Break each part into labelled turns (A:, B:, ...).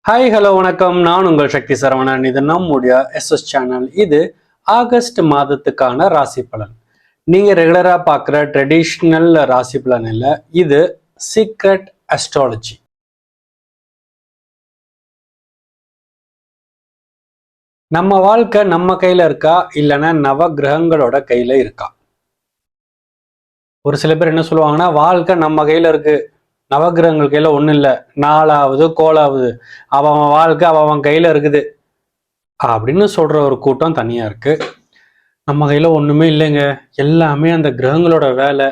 A: Hi hello வணக்கம். நான் உங்கள் சக்தி சரவணன். இது நம்முடைய எஸ்எஸ் சேனல். இது ஆகஸ்ட் மாதத்துக்கான ராசி பலன். நீங்க ரெகுலரா பார்க்குற ட்ரெடிஷ்னல் ராசி பலன் இல்லை, இது சீக்ரெட் அஸ்ட்ராலஜி. நம்ம வாழ்க்கை நம்ம கையில இருக்கா இல்லைன்னா நவ கிரகங்களோட கையில இருக்கா? ஒரு சில பேர் என்ன சொல்லுவாங்கன்னா, வாழ்க்கை நம்ம கையில இருக்கு, நவகிரகங்கள் கையில ஒன்றும் இல்லை, நாலாவது கோலாவது அவன் வாழ்க்கை அவன் கையில இருக்குது அப்படின்னு சொல்ற ஒரு கூட்டம் தனியா இருக்கு. நம்ம கையில ஒண்ணுமே இல்லைங்க, எல்லாமே அந்த கிரகங்களோட வேலை.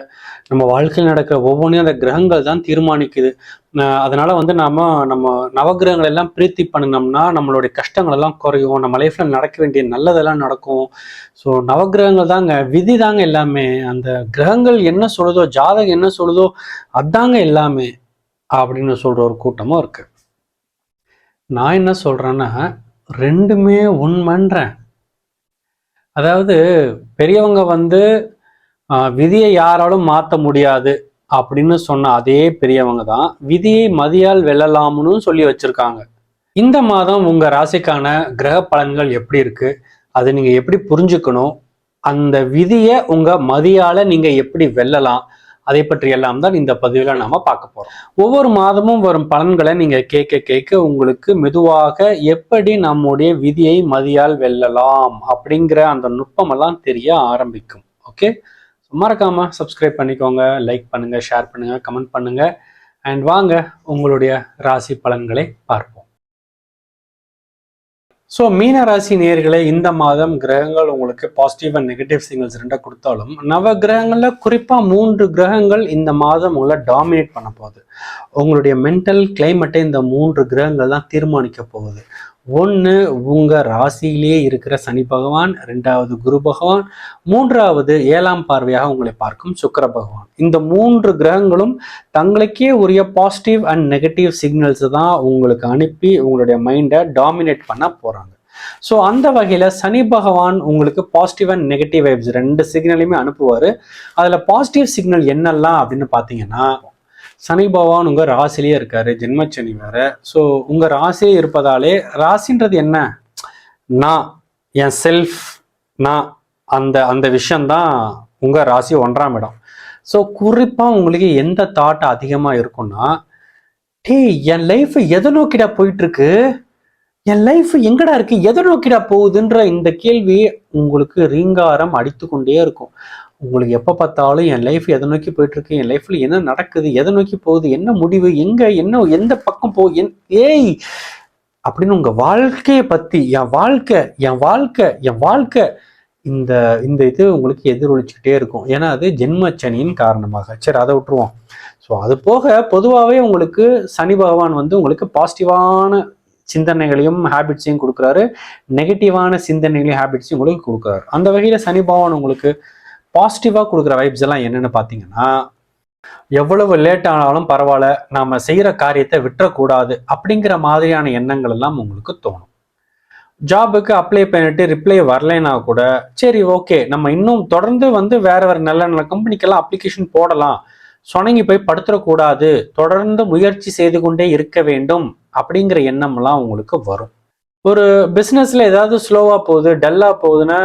A: நம்ம வாழ்க்கையில் நடக்கிற ஒவ்வொன்றையும் அந்த கிரகங்கள் தான் தீர்மானிக்குது. அதனால நம்ம நவகிரகங்கள் எல்லாம் பிரீத்தி பண்ணினோம்னா நம்மளுடைய கஷ்டங்கள் எல்லாம் குறையும், நம்ம லைஃப்ல நடக்க வேண்டிய நல்லதெல்லாம் நடக்கும். ஸோ நவகிரகங்கள் தாங்க, விதி தாங்க எல்லாமே. அந்த கிரகங்கள் என்ன சொல்லுதோ, ஜாதகம் என்ன சொல்லுதோ அதாங்க எல்லாமே அப்படின்னு சொல்ற ஒரு கூட்டமும் இருக்கு. நான் என்ன சொல்றேன்னா, ரெண்டுமே உண்மைன்றேன். அதாவது பெரியவங்க விதியை யாராலும் மாற்ற முடியாது அப்படின்னு சொன்ன அதே பெரியவங்க தான் விதியை மதியால் வெல்லலாம்னு சொல்லி வச்சிருக்காங்க. இந்த மாதம் உங்க ராசிக்கான கிரக பலன்கள் எப்படி இருக்கு, அதை நீங்க எப்படி புரிஞ்சுக்கணும், அந்த விதியை உங்க மதியால நீங்க எப்படி வெல்லலாம், அதை பற்றி எல்லாம் தான் இந்த பதிவில் நாம பார்க்க போறோம். ஒவ்வொரு மாதமும் வரும் பலன்களை நீங்க கேட்க கேட்க உங்களுக்கு மெதுவாக எப்படி நம்முடைய விதியை மதியால் வெல்லலாம் அப்படிங்கிற அந்த நுட்பமெல்லாம் தெரிய ஆரம்பிக்கும். ஓகே, மறக்காம சப்ஸ்கிரைப் பண்ணிக்கோங்க, லைக் பண்ணுங்க, ஷேர் பண்ணுங்க, கமெண்ட் பண்ணுங்க. அண்ட் வாங்க உங்களுடைய ராசி பலன்களை பார்ப்போம். ஸோ மீன ராசி நேயர்களே, இந்த மாதம் கிரகங்கள் உங்களுக்கு பாசிட்டிவ் அண்ட் நெகட்டிவ் சிக்னல்ஸ் ரெண்டா கொடுத்தாலும் நவ கிரகங்கள்ல குறிப்பா 3 கிரகங்கள் இந்த மாதம் உங்களை டாமினேட் பண்ண போகுது. உங்களுடைய மென்டல் கிளைமேட்டை இந்த 3 கிரகங்கள் தான் தீர்மானிக்க போகுது. ஒன்று உங்க ராசியிலேயே இருக்கிற சனி பகவான், 2வது குரு பகவான், 3வது 7ஆம் பார்வையாக உங்களை பார்க்கும் சுக்கிர பகவான். இந்த 3 கிரகங்களும் தங்களுக்கே உரிய பாசிட்டிவ் அண்ட் நெகட்டிவ் சிக்னல்ஸ் தான் உங்களுக்கு அனுப்பி உங்களுடைய மைண்டை டாமினேட் பண்ண போறாங்க. ஸோ அந்த வகையில சனி பகவான் உங்களுக்கு பாசிட்டிவ் அண்ட் நெகட்டிவ் வைப்ஸ் 2 சிக்னலையுமே அனுப்புவாரு. அதுல பாசிட்டிவ் சிக்னல் என்னெல்லாம் அப்படின்னு பார்த்தீங்கன்னா, சனி பகவான் உங்க ராசிலேயே இருக்காரு, ஜென்மச்சனி வேற. ஸோ உங்க ராசியே இருப்பதாலே, ராசின்றது என்ன, நான், என் செல்ஃப், நான், அந்த அந்த விஷயம்தான் உங்க ராசி 1ஆம் இடம். ஸோ குறிப்பா உங்களுக்கு எந்த தாட் அதிகமா இருக்கும்னா, என் லைஃப் எதை நோக்கிடா போயிட்டு இருக்கு, என் லைஃப் எங்கடா இருக்கு, எதை நோக்கிடா போகுதுன்ற இந்த கேள்வி உங்களுக்கு ரீங்காரம் அடித்து கொண்டே இருக்கும். உங்களுக்கு எப்போ பார்த்தாலும் என் லைஃப் எதை நோக்கி போயிட்டு இருக்கு, என் லைஃப்ல என்ன நடக்குது, எதை நோக்கி போகுது, என்ன முடிவு, எந்த பக்கம் ஏய் அப்படின்னு உங்க வாழ்க்கையை பத்தி, என் வாழ்க்கை இந்த இந்த இது உங்களுக்கு எதிரொலிச்சுக்கிட்டே இருக்கும். ஏன்னா அது ஜென்மச்சனியின் காரணமாக. சரி, அதை விட்டுருவோம். ஸோ அது போக பொதுவாகவே உங்களுக்கு சனி பகவான் உங்களுக்கு பாசிட்டிவான சிந்தனைகளையும் ஹேபிட்ஸையும் கொடுக்குறாரு, நெகட்டிவான சிந்தனைகளையும் ஹேபிட்ஸையும் உங்களுக்கு கொடுக்குறாரு. அந்த வகையில சனி பகவான் உங்களுக்கு பாசிட்டிவா கொடுக்குற வைப்ஸ் எல்லாம் என்னன்னு பார்த்தீங்கன்னா, எவ்வளவு லேட் ஆனாலும் பரவாயில்ல, நாம செய்யற காரியத்தை விட்டுறக்கூடாது அப்படிங்கிற மாதிரியான எண்ணங்கள் எல்லாம் உங்களுக்கு தோணும். ஜாபுக்கு அப்ளை பண்ணிட்டு ரிப்ளை வரலைன்னா கூட சரி ஓகே, நம்ம இன்னும் தொடர்ந்து வேற நல்ல நல்ல கம்பெனிக்கெல்லாம் அப்ளிகேஷன் போடலாம், சொனங்கி போய் படுத்துடக்கூடாது, தொடர்ந்து முயற்சி செய்து கொண்டே இருக்க வேண்டும் அப்படிங்கிற எண்ணம்லாம் உங்களுக்கு வரும். ஒரு பிஸ்னஸ்ல ஏதாவது ஸ்லோவா போகுது, டல்லா போகுதுன்னா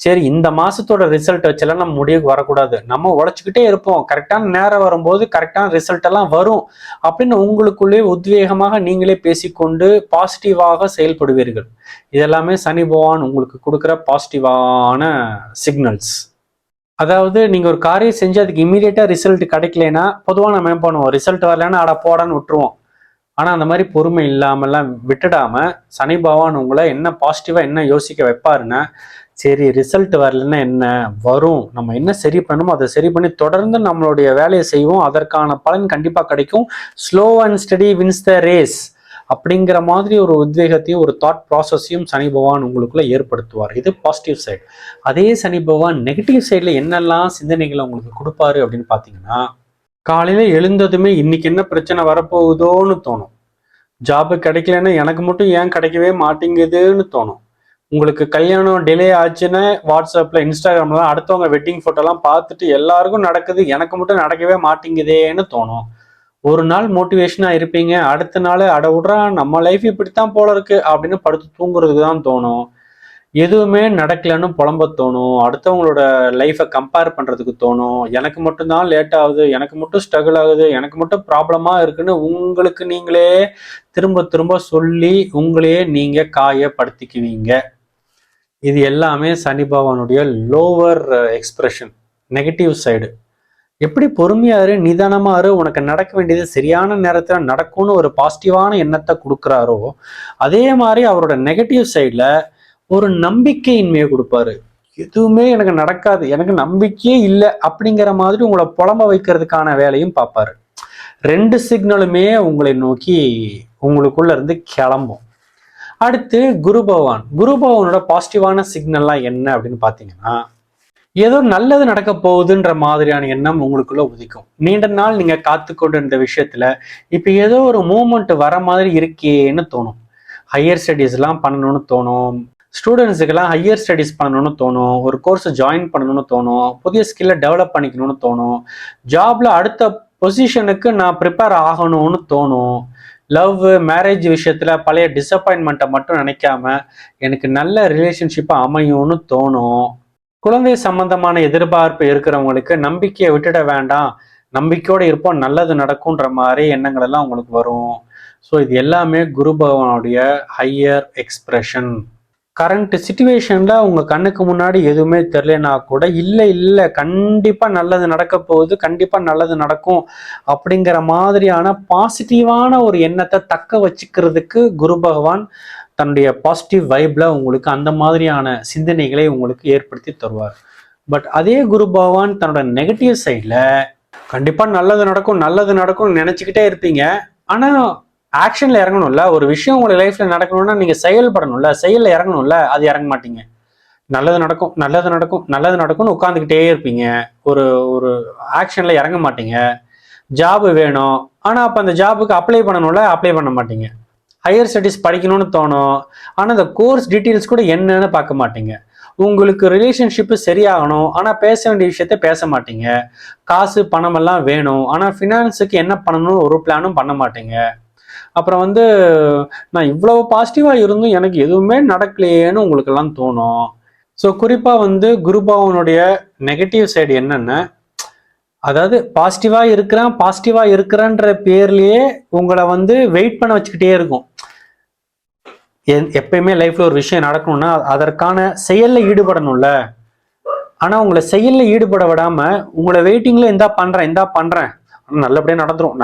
A: சரி இந்த மாசத்தோட ரிசல்ட் வச்செல்லாம் நம்ம முடிவுக்கு வரக்கூடாது, நம்ம உழைச்சிக்கிட்டே இருப்போம், கரெக்டான நேரம் வரும்போது கரெக்டான ரிசல்ட் எல்லாம் வரும் அப்படின்னு உங்களுக்குள்ளே உத்வேகமாக நீங்களே பேசிக்கொண்டு பாசிட்டிவாக செயல்படுவீர்கள். இதெல்லாமே சனி பகவான் உங்களுக்கு கொடுக்குற பாசிட்டிவான சிக்னல்ஸ். அதாவது நீங்க ஒரு காரியம் செஞ்சு அதுக்கு இமீடியட்டா ரிசல்ட் கிடைக்கலன்னா பொதுவாக நம்ம என்ன பண்ணுவோம், ரிசல்ட் வரலன்னா அட போடான்னு விட்டுருவோம். ஆனா அந்த மாதிரி பொறுமை இல்லாமல்லாம் விட்டுடாம சனி பகவான் உங்களை என்ன பாசிட்டிவா என்ன யோசிக்க வைப்பாருன்னா, சரி ரிசல்ட் வரலன்னா என்ன வரும், நம்ம என்ன சரி பண்ணணுமோ அதை சரி பண்ணி தொடர்ந்து நம்மளுடைய வேலையை செய்வோம், அதற்கான பலன் கண்டிப்பா கிடைக்கும், slow and steady wins the race அப்படிங்கிற மாதிரி ஒரு உத்வேகத்தையும் ஒரு தாட் ப்ராசஸையும் சனி பகவான் உங்களுக்குள்ள ஏற்படுத்துவார். இது பாசிட்டிவ் சைடு. அதே சனி பகவான் நெகட்டிவ் சைட்ல என்னெல்லாம் சிந்தனைகளை உங்களுக்கு கொடுப்பாரு அப்படின்னு பார்த்தீங்கன்னா, காலையில எழுந்ததுமே இன்னைக்கு என்ன பிரச்சனை வரப்போகுதோன்னு தோணும். ஜாபு கிடைக்கலன்னா எனக்கு மட்டும் ஏன் கிடைக்கவே மாட்டேங்குதுன்னு தோணும். உங்களுக்கு கல்யாணம் டிலே ஆச்சுன்னா வாட்ஸ்அப்ல இன்ஸ்டாகிராம்லாம் அடுத்தவங்க வெட்டிங் போட்டோலாம் பார்த்துட்டு எல்லாருக்கும் நடக்குது, எனக்கு மட்டும் நடக்கவே மாட்டேங்குதேன்னு தோணும். ஒரு நாள் மோட்டிவேஷனா இருப்பீங்க, அடுத்த நாள் அட விட்றா நம்ம லைஃப் இப்படித்தான் போல இருக்கு அப்படின்னு படுத்து தூங்குறதுக்கு தான் தோணும். எதுவுமே நடக்கலன்னு புலம்ப தோணும். அடுத்தவங்களோட லைஃப்பை கம்பேர் பண்றதுக்கு தோணும். எனக்கு மட்டும்தான் லேட் ஆகுது, எனக்கு மட்டும் ஸ்ட்ரகிள் ஆகுது, எனக்கு மட்டும் ப்ராப்ளமா இருக்குன்னு உங்களுக்கு நீங்களே திரும்ப திரும்ப சொல்லி உங்களையே நீங்க காயப்படுத்திக்குவீங்க. இது எல்லாமே சனி பகவானுடைய லோவர் எக்ஸ்பிரஷன், நெகட்டிவ் சைடு. எப்படி பொறுமையாரு நிதானமாரு உனக்கு நடக்க வேண்டியது சரியான நேரத்துல நடக்கும்னு ஒரு பாசிட்டிவான எண்ணத்தை கொடுக்குறாரோ, அதே மாதிரி அவரோட நெகட்டிவ் சைட்ல ஒரு நம்பிக்கையின்மையை கொடுப்பாரு. எதுவுமே எனக்கு நடக்காது, எனக்கு நம்பிக்கையே இல்லை அப்படிங்கிற மாதிரி உங்களை புலம்ப வைக்கிறதுக்கான வேலையும் பார்ப்பாரு. 2 சிக்னலுமே உங்களை நோக்கி உங்களுக்குள்ள இருந்து கிளம்பும். அடுத்து குரு பகவான். குரு பகவானோட பாசிட்டிவான சிக்னல்லாம் என்ன அப்படின்னு பார்த்தீங்கன்னா, ஏதோ நல்லது நடக்க போகுதுன்ற மாதிரியான எண்ணம் உங்களுக்குள்ள உதிக்கும். நீண்ட நாள் நீங்க காத்து கொண்டு இருந்த விஷயத்துல இப்ப ஏதோ ஒரு மூமெண்ட் வர மாதிரி இருக்கேன்னு தோணும். ஹையர் ஸ்டடீஸ் எல்லாம் பண்ணணும்னு தோணும். ஸ்டூடெண்ட்ஸுக்கெல்லாம் ஹையர் ஸ்டடீஸ் பண்ணணும்னு தோணும். ஒரு கோர்ஸை ஜாயின் பண்ணணும்னு தோணும். புதிய ஸ்கில்லை டெவலப் பண்ணிக்கணும்னு தோணும். ஜாப்ல அடுத்த பொசிஷனுக்கு நான் ப்ரிப்பேர் ஆகணும்னு தோணும். லவ் மேரேஜ் விஷயத்துல பழைய டிசப்பாயின்மெண்ட்டை மட்டும் நினைக்காம எனக்கு நல்ல ரிலேஷன்ஷிப்பை அமையும்னு தோணும். குழந்தை சம்பந்தமான எதிர்பார்ப்பு இருக்கிறவங்களுக்கு நம்பிக்கையை விட்டுட வேண்டாம், நம்பிக்கையோடு இருப்போம், நல்லது நடக்கும்ன்ற மாதிரி எண்ணங்கள் எல்லாம் உங்களுக்கு வரும். ஸோ இது எல்லாமே குரு பகவானுடைய ஹையர் எக்ஸ்பிரஷன். கரண்ட் சிச்சுவேஷன்ல உங்க கண்ணுக்கு முன்னாடி எதுவுமே தெரியலனா கூட இல்லை கண்டிப்பா நல்லது நடக்க போகுது, கண்டிப்பா நல்லது நடக்கும் அப்படிங்கிற மாதிரியான பாசிட்டிவான ஒரு எண்ணத்தை தக்க வச்சுக்கிறதுக்கு குரு பகவான் தன்னுடைய பாசிட்டிவ் வைப்ல உங்களுக்கு அந்த மாதிரியான சிந்தனைகளை உங்களுக்கு ஏற்படுத்தி தருவார். பட் அதே குரு பகவான் தன்னோட நெகட்டிவ் சைட்ல கண்டிப்பா நல்லது நடக்கும் நல்லது நடக்கும்னு நினைச்சுக்கிட்டே இருப்பீங்க. ஆனா ஆக்ஷன்ல இறங்கணும்ல. ஒரு விஷயம் உங்க லைஃப்ல நடக்கணும்னா நீங்க செயல்படணும்ல, செயல்ல இறங்கணும்ல. அது இறங்க மாட்டீங்க. நல்லது நடக்கும் நல்லது நடக்கும் நல்லது நடக்கும்னு உட்காந்துக்கிட்டே இருப்பீங்க. ஒரு ஒரு ஆக்ஷன்ல இறங்க மாட்டீங்க. ஜாப் வேணும், ஆனா அப்ப அந்த ஜாபுக்கு அப்ளை பண்ணணும்ல, அப்ளை பண்ண மாட்டீங்க. ஹையர் ஸ்டடீஸ் படிக்கணும்னு தோணும், ஆனா அந்த கோர்ஸ் டீட்டெயில்ஸ் கூட என்னன்னு பார்க்க மாட்டீங்க. உங்களுக்கு ரிலேஷன்ஷிப்பு சரியாகணும், ஆனா பேச வேண்டிய விஷயத்த பேச மாட்டீங்க. காசு பணம் எல்லாம் வேணும், ஆனா ஃபினான்ஸுக்கு என்ன பண்ணணும்னு ஒரு பிளானும் பண்ண மாட்டீங்க. அப்புறம் நான் இவ்வளவு பாசிட்டிவா இருந்தும் எனக்கு எதுவுமே நடக்கலையேன்னு உங்களுக்கு எல்லாம் தோணும். ஸோ குறிப்பா குரு பகவானுடைய நெகட்டிவ் சைடு என்னன்னா, அதாவது பாசிட்டிவா இருக்கிறான்ற பேர்லயே உங்களை வெயிட் பண்ண வச்சுக்கிட்டே இருக்கும். எப்பயுமே லைஃப்ல ஒரு விஷயம் நடக்கணும்னா அதற்கான செயல்ல ஈடுபடணும்ல. ஆனா உங்களை செயல்ல ஈடுபட விடாம உங்களை வெயிட்டிங்ல இந்தா பண்றேன் நல்லபடியா நடந்துரும்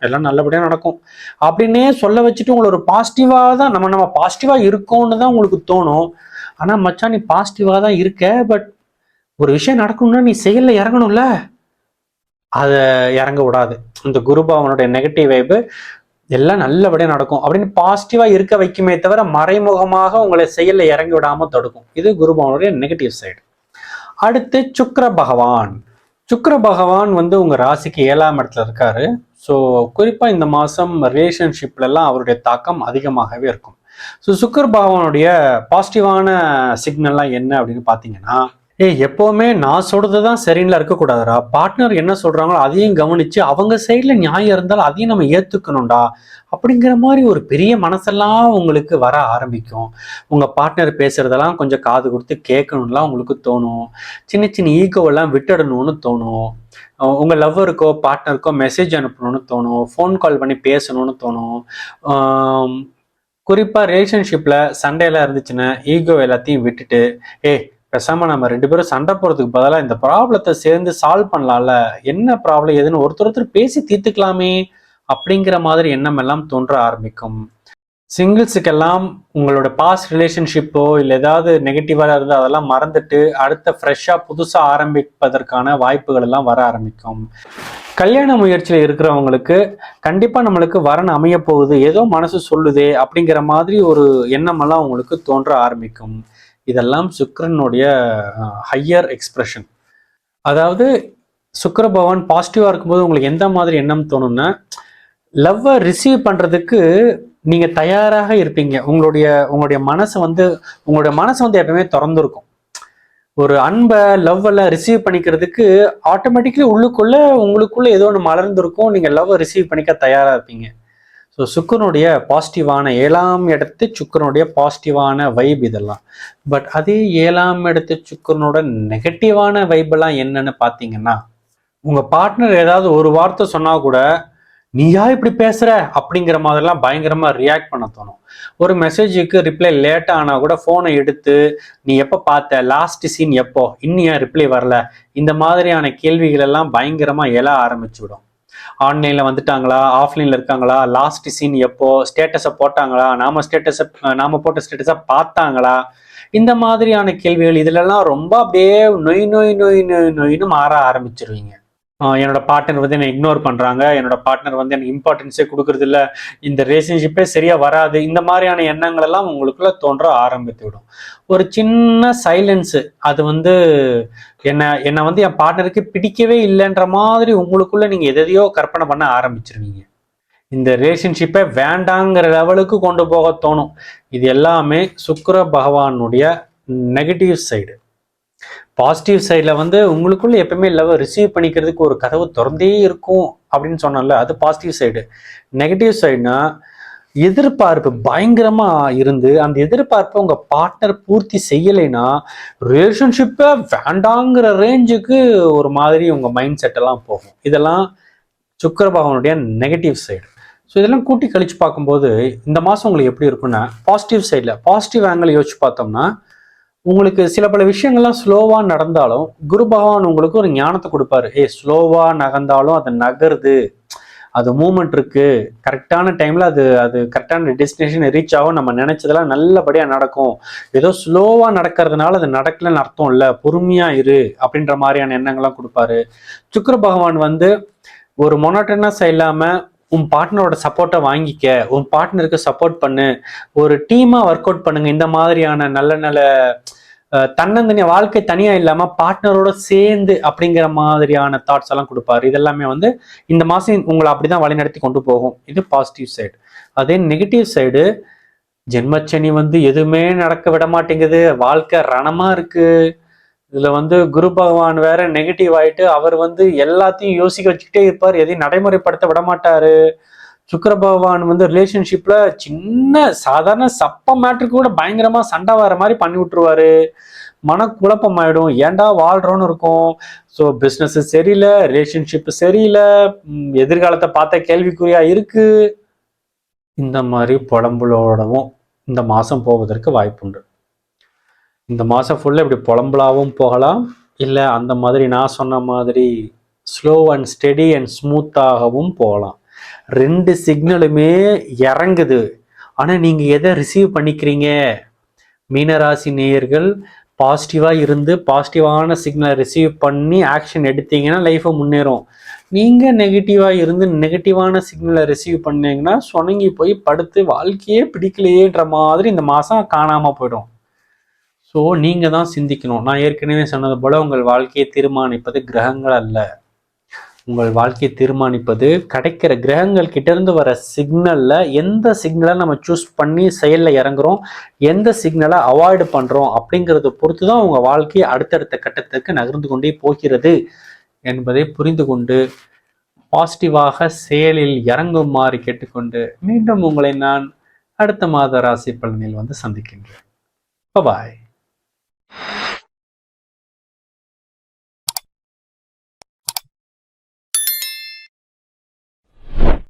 A: எல்லாம் நல்லபடியா நடக்கும் அப்படின்னே சொல்ல வச்சுட்டு உங்களை ஒரு பாசிட்டிவா தான் நம்ம பாசிட்டிவா இருக்கோம்னு தான் உங்களுக்கு தோணும். ஆனா மச்சான் நீ பாசிட்டிவா தான் இருக்க, பட் ஒரு விஷயம் நடக்கணும்னா நீ செயல்ல இறங்கணும்ல, அத இறங்க விடாது. இந்த குரு பகவானுடைய நெகட்டிவ் வைப்பு எல்லாம் நல்லபடியா நடக்கும் அப்படின்னு பாசிட்டிவா இருக்க வைக்குமே தவிர மறைமுகமாக உங்களை செயல்ல இறங்கி விடாம தடுக்கும். இது குரு பகவானுடைய நெகட்டிவ் சைடு. அடுத்து சுக்கிர பகவான். சுக்கிர பகவான் உங்க ராசிக்கு 7ஆம் இடத்துல இருக்காரு. ஸோ குறிப்பா இந்த மாசம் ரிலேஷன்ஷிப்ல எல்லாம் அவருடைய தாக்கம் அதிகமாகவே இருக்கும். ஸோ சுக்கிர பகவானுடைய பாசிட்டிவான சிக்னல்லாம் என்ன அப்படின்னு பாத்தீங்கன்னா, எப்பவுமே நான் சொல்றதுதான் சரின்னு இருக்கக்கூடாதுடா. பார்ட்னர் என்ன சொல்றாங்களோ அதையும் கவனிச்சு அவங்க சைட்ல நியாயம் இருந்தாலும் அதையும் நம்ம ஏத்துக்கணும்டா அப்படிங்கிற மாதிரி ஒரு பெரிய மனசெல்லாம் உங்களுக்கு வர ஆரம்பிக்கும். உங்க பார்ட்னர் பேசுறதெல்லாம் கொஞ்சம் காது கொடுத்து கேட்கணும்லாம் உங்களுக்கு தோணும். சின்ன சின்ன ஈகோவெல்லாம் விட்டுடணும்னு தோணும். உங்க லவ்வருக்கோ பார்ட்னருக்கோ மெசேஜ் அனுப்பணும்னு தோணும். ஃபோன் கால் பண்ணி பேசணும்னு தோணும். குறிப்பா ரிலேஷன்ஷிப்ல சண்டையெல்லாம் இருந்துச்சுன்னா ஈகோ எல்லாத்தையும் விட்டுட்டு பேசாம நம்ம 2 பேரும் சண்டை போறதுக்கு பதிலாக இந்த ப்ராப்ளத்தை சேர்ந்து சால்வ் பண்ணலாம்ல, என்ன ப்ராப்ளம் எதுன்னு ஒருத்தர் பேசி தீர்த்துக்கலாமே அப்படிங்கிற மாதிரி எண்ணம் எல்லாம் தோன்ற ஆரம்பிக்கும். சிங்கிள்ஸுக்கெல்லாம் உங்களோட பாஸ்ட் ரிலேஷன்ஷிப்போ இல்லை ஏதாவது நெகட்டிவாக இருந்தால் அதெல்லாம் மறந்துட்டு அடுத்த ஃப்ரெஷ்ஷாக புதுசாக ஆரம்பிப்பதற்கான வாய்ப்புகள் எல்லாம் வர ஆரம்பிக்கும். கல்யாண முயற்சியில் இருக்கிறவங்களுக்கு கண்டிப்பாக நம்மளுக்கு வரன் அமைய போகுது, ஏதோ மனசு சொல்லுதே அப்படிங்கிற மாதிரி ஒரு எண்ணமெல்லாம் உங்களுக்கு தோன்ற ஆரம்பிக்கும். இதெல்லாம் சுக்கிரனுடைய ஹையர் எக்ஸ்பிரஷன். அதாவது சுக்கிர பகவான் பாசிட்டிவா இருக்கும்போது உங்களுக்கு எந்த மாதிரி எண்ணம் தோணும்னா, லவ்வை ரிசீவ் பண்றதுக்கு நீங்க தயாராக இருப்பீங்க. உங்களுடைய மனசு உங்களுடைய மனசு எப்பவுமே திறந்துருக்கும். ஒரு அன்பை லவ் எல்லாம் ரிசீவ் பண்ணிக்கிறதுக்கு ஆட்டோமேட்டிக்லி உங்களுக்குள்ள ஏதோ ஒன்று மலர்ந்திருக்கும். நீங்கள் லவ்வை ரிசீவ் பண்ணிக்க தயாராக இருப்பீங்க. ஸோ சுக்கரனுடைய பாசிட்டிவான 7ஆம் இடத்து சுக்கரனுடைய பாசிட்டிவான வைப் இதெல்லாம். பட் அதே 7ஆம் இடத்து சுக்கரனோட நெகட்டிவான வைப்பெல்லாம் என்னன்னு பார்த்தீங்கன்னா, உங்கள் பார்ட்னர் ஏதாவது ஒரு வார்த்தை சொன்னால் கூட நீயா இப்படி பேசுற அப்படிங்கிற மாதிரிலாம் பயங்கரமாக ரியாக்ட் பண்ண தோணும். ஒரு மெசேஜுக்கு ரிப்ளை லேட்டாக ஆனால் கூட ஃபோனை எடுத்து நீ எப்போ பார்த்த, லாஸ்ட் சீன் எப்போ, இன்னும் ஏன் ரிப்ளை வரல, இந்த மாதிரியான கேள்விகள் எல்லாம் பயங்கரமாக எழ ஆரம்பிச்சு விடும். ஆன்லைனில் வந்துட்டாங்களா, ஆஃப்லைனில் இருக்காங்களா, லாஸ்ட் சீன் எப்போ, ஸ்டேட்டஸை போட்டாங்களா, நாம போட்ட ஸ்டேட்டஸை பார்த்தாங்களா, இந்த மாதிரியான கேள்விகள் இதிலெல்லாம் ரொம்ப அப்படியே நொய் நொய் நொய் நொய் நொய்னு மாற ஆரம்பிச்சிருவீங்க. என்னோட பார்ட்னர் வந்து என்னை இக்னோர் பண்ணுறாங்க, என்னோட பார்ட்னர் வந்து எனக்கு இம்பார்ட்டன்ஸே கொடுக்கறது இல்லை, இந்த ரிலேஷன்ஷிப்பே சரியாக வராது, இந்த மாதிரியான எண்ணங்கள் எல்லாம் உங்களுக்குள்ள தோன்ற ஆரம்பித்து விடும். ஒரு சின்ன சைலன்ஸு அது வந்து என்னை வந்து என் பார்ட்னருக்கு பிடிக்கவே இல்லைன்ற மாதிரி உங்களுக்குள்ள நீங்கள் எதையோ கற்பனை பண்ண ஆரம்பிச்சிருவீங்க. இந்த ரிலேஷன்ஷிப்பை வேண்டாங்கிற லெவலுக்கு கொண்டு போக தோணும். இது எல்லாமே சுக்கிர பகவானுடைய நெகட்டிவ் சைடு. பாசிட்டிவ் சைடில் வந்து உங்களுக்குள்ள எப்பவுமே லவ் ரிசீவ் பண்ணிக்கிறதுக்கு ஒரு கதவு திறந்தே இருக்கும் அப்படின்னு சொன்னால, அது பாசிட்டிவ் சைடு. நெகட்டிவ் சைடுனா எதிர்பார்ப்பு பயங்கரமா இருந்து அந்த எதிர்பார்ப்பை உங்க பார்ட்னர் பூர்த்தி செய்யலைன்னா ரிலேஷன்ஷிப்பை வேண்டாங்கிற ரேஞ்சுக்கு ஒரு மாதிரி உங்க மைண்ட் செட் எல்லாம் போகும். இதெல்லாம் சுக்கிர பகவானுடைய நெகட்டிவ் சைடு. ஸோ இதெல்லாம் கூட்டி கழிச்சு பார்க்கும்போது இந்த மாதம் உங்களுக்கு எப்படி இருக்குன்னா, பாசிட்டிவ் சைடில் பாசிட்டிவ் ஆங்கிள் யோசிச்சு பார்த்தோம்னா, உங்களுக்கு சில பல விஷயங்கள்லாம் ஸ்லோவாக நடந்தாலும் குரு பகவான் உங்களுக்கு ஒரு ஞானத்தை கொடுப்பாரு. ஸ்லோவாக நகர்ந்தாலும் அது நகருது, அது மூமெண்ட் இருக்கு, கரெக்டான டைம்ல அது கரெக்டான டெஸ்டினேஷன் ரீச் ஆகும், நம்ம நினைச்சதெல்லாம் நல்லபடியாக நடக்கும், ஏதோ ஸ்லோவாக நடக்கிறதுனால அது நடக்கலன்னு அர்த்தம் இல்லை, பொறுமையா இரு அப்படின்ற மாதிரியான எண்ணங்கள்லாம் கொடுப்பாரு. சுக்கிர பகவான் வந்து ஒரு மொனோட்டனஸா இல்லாம உன் பார்ட்னரோட சப்போர்ட்டை வாங்கிக்க, உன் பார்ட்னருக்கு சப்போர்ட் பண்ணு, ஒரு டீமா ஒர்க் அவுட் பண்ணுங்க, இந்த மாதிரியான நல்ல நல்ல தன்னந்தனியா வாழ்க்கை தனியா இல்லாம பார்ட்னரோட சேர்ந்து அப்படிங்கிற மாதிரியான தாட்ஸ் எல்லாம் கொடுப்பாரு. இதெல்லாமே வந்து இந்த மாசம் உங்களை அப்படிதான் வழிநடத்தி கொண்டு போகும். இது பாசிட்டிவ் சைடு. அதே நெகட்டிவ் சைடு, ஜென்மச்சனி வந்து எதுவுமே நடக்க விட மாட்டேங்குது, வாழ்க்கை ரணமா இருக்கு, இதுல வந்து குரு பகவான் வேற நெகட்டிவ் ஆயிட்டு அவர் வந்து எல்லாத்தையும் யோசிக்க வச்சுக்கிட்டே இருப்பார், எதையும் நடைமுறைப்படுத்த விட மாட்டாரு. சுக்கிர பகவான் வந்து ரிலேஷன்ஷிப்ல சின்ன சாதாரண சப்ப மேட்ருக்கு கூட பயங்கரமா சண்டை வர மாதிரி பண்ணி விட்டுருவாரு. மனக்குழப்பம் ஆயிடும், ஏன்டா வாழ்றோன்னு இருக்கும். ஸோ பிஸ்னஸ் சரியில்லை, ரிலேஷன்ஷிப் சரியில்லை, எதிர்காலத்தை பார்த்த கேள்விக்குறியா இருக்கு, இந்த மாதிரி புலம்பலோடவும் இந்த மாசம் போவதற்கு வாய்ப்புண்டு. இந்த மாதம் ஃபுல்லாக இப்படி புலம்பலாகவும் போகலாம், இல்லை அந்த மாதிரி நான் சொன்ன மாதிரி ஸ்லோ அண்ட் ஸ்டெடி அண்ட் ஸ்மூத்தாகவும் போகலாம். 2 சிக்னலுமே இறங்குது. ஆனால் நீங்கள் எதை ரிசீவ் பண்ணிக்கிறீங்க? மீனராசி நேயர்கள் பாசிட்டிவாக இருந்து பாசிட்டிவான சிக்னலை ரிசீவ் பண்ணி ஆக்ஷன் எடுத்தீங்கன்னா லைஃப்பை முன்னேறும். நீங்கள் நெகட்டிவாக இருந்து நெகட்டிவான சிக்னலை ரிசீவ் பண்ணீங்கன்னா சொனங்கி போய் படுத்து வாழ்க்கையே பிடிக்கலையேன்ற மாதிரி இந்த மாதம் காணாமல் போயிடும். ஸோ நீங்கள் தான் சிந்திக்கணும். நான் ஏற்கனவே சொன்னது போல் உங்கள் வாழ்க்கையை தீர்மானிப்பது கிரகங்கள் அல்ல. உங்கள் வாழ்க்கையை தீர்மானிப்பது கிடைக்கிற கிரகங்கள் கிட்டேருந்து வர சிக்னலில் எந்த சிக்னலை நம்ம சூஸ் பண்ணி செயலில் இறங்குறோம், எந்த சிக்னலை அவாய்டு பண்ணுறோம் அப்படிங்கிறத பொறுத்து தான் உங்கள் வாழ்க்கையை அடுத்தடுத்த கட்டத்துக்கு நகர்ந்து கொண்டே போகிறது என்பதை புரிந்து கொண்டு பாசிட்டிவாக செயலில் இறங்குமாறு கேட்டுக்கொண்டு மீண்டும் உங்களை நான் அடுத்த மாத ராசி பலனில் வந்து சந்திக்கின்றேன். பாய்.